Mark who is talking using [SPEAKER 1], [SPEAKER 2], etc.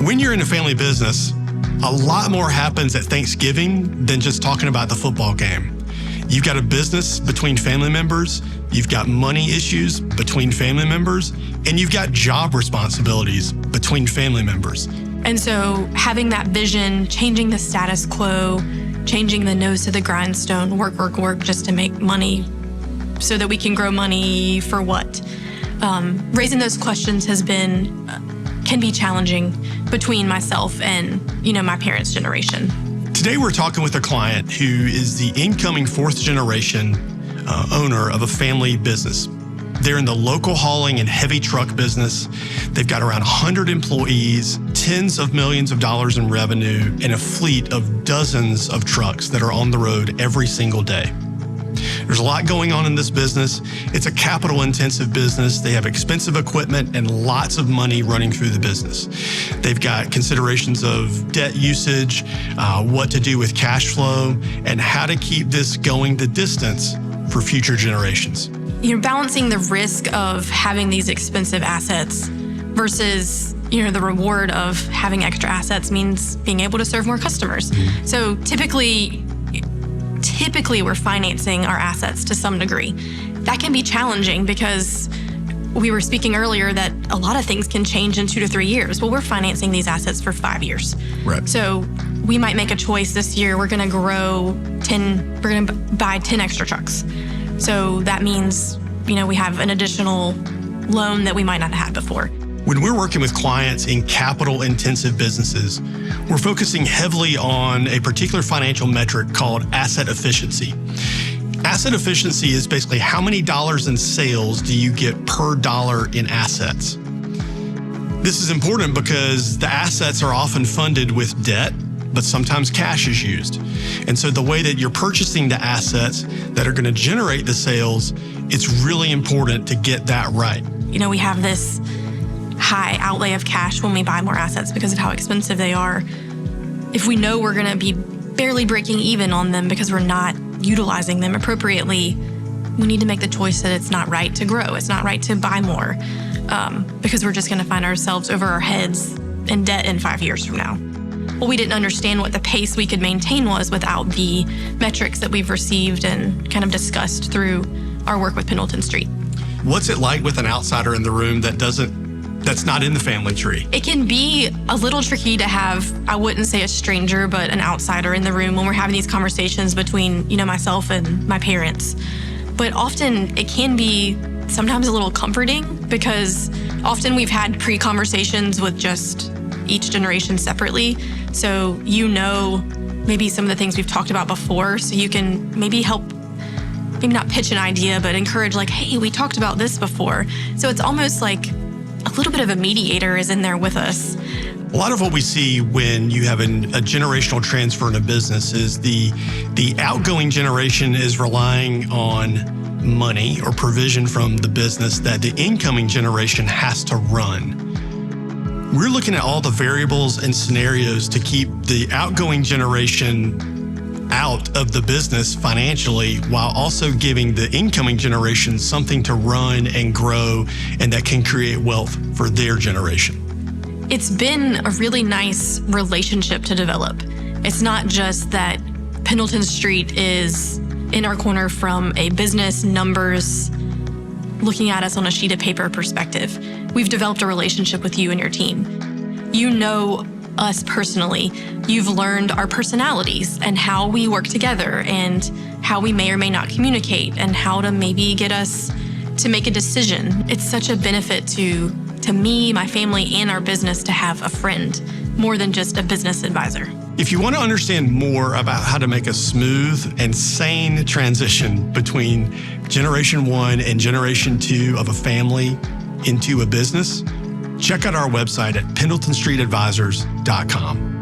[SPEAKER 1] When you're in a family business, a lot more happens at Thanksgiving than just talking about the football game. You've got a business between family members, you've got money issues between family members, and you've got job responsibilities between family members.
[SPEAKER 2] And so having that vision, changing the status quo, changing the nose to the grindstone, work, just to make money so that we can grow money for what? Raising those questions can be challenging between myself and, my parents' generation.
[SPEAKER 1] Today, we're talking with a client who is the incoming fourth generation owner of a family business. They're in the local hauling and heavy truck business. They've got around 100 employees, tens of millions of dollars in revenue, and a fleet of dozens of trucks that are on the road every single day. There's a lot going on in this business. It's a capital-intensive business. They have expensive equipment and lots of money running through the business. They've got considerations of debt usage, what to do with cash flow, and how to keep this going the distance for future generations.
[SPEAKER 2] Balancing the risk of having these expensive assets versus the reward of having extra assets means being able to serve more customers. Mm-hmm. So typically we're financing our assets to some degree. That can be challenging because we were speaking earlier that a lot of things can change in 2 to 3 years. Well, we're financing these assets for 5 years.
[SPEAKER 1] Right.
[SPEAKER 2] So we might make a choice this year. We're going to buy 10 extra trucks. So that means, we have an additional loan that we might not have had before.
[SPEAKER 1] When we're working with clients in capital-intensive businesses, we're focusing heavily on a particular financial metric called asset efficiency. Asset efficiency is basically how many dollars in sales do you get per dollar in assets. This is important because the assets are often funded with debt, but sometimes cash is used. And so the way that you're purchasing the assets that are going to generate the sales, it's really important to get that right.
[SPEAKER 2] We have this high outlay of cash when we buy more assets because of how expensive they are. If we know we're going to be barely breaking even on them because we're not utilizing them appropriately, we need to make the choice that it's not right to grow. It's not right to buy more because we're just going to find ourselves over our heads in debt in 5 years from now. Well, we didn't understand what the pace we could maintain was without the metrics that we've received and kind of discussed through our work with Pendleton Street.
[SPEAKER 1] What's it like with an outsider in the room that's not in the family tree?
[SPEAKER 2] It can be a little tricky to have, I wouldn't say a stranger, but an outsider in the room when we're having these conversations between, myself and my parents. But often it can be sometimes a little comforting because often we've had pre-conversations with just each generation separately. So maybe some of the things we've talked about before, so you can maybe help, maybe not pitch an idea, but encourage hey, we talked about this before. So it's almost like a little bit of a mediator is in there with us.
[SPEAKER 1] A lot of what we see when you have a generational transfer in a business is the outgoing generation is relying on money or provision from the business that the incoming generation has to run. We're looking at all the variables and scenarios to keep the outgoing generation out of the business financially while also giving the incoming generation something to run and grow and that can create wealth for their generation.
[SPEAKER 2] It's been a really nice relationship to develop. It's not just that Pendleton Street is in our corner from a business numbers looking at us on a sheet of paper perspective. We've developed a relationship with you and your team. You know us personally. You've learned our personalities and how we work together and how we may or may not communicate and how to maybe get us to make a decision. It's such a benefit to me, my family, and our business to have a friend more than just a business advisor.
[SPEAKER 1] If you want to understand more about how to make a smooth and sane transition between Generation 1 and Generation 2 of a family into a business, check out our website at pendletonstreetadvisors.com.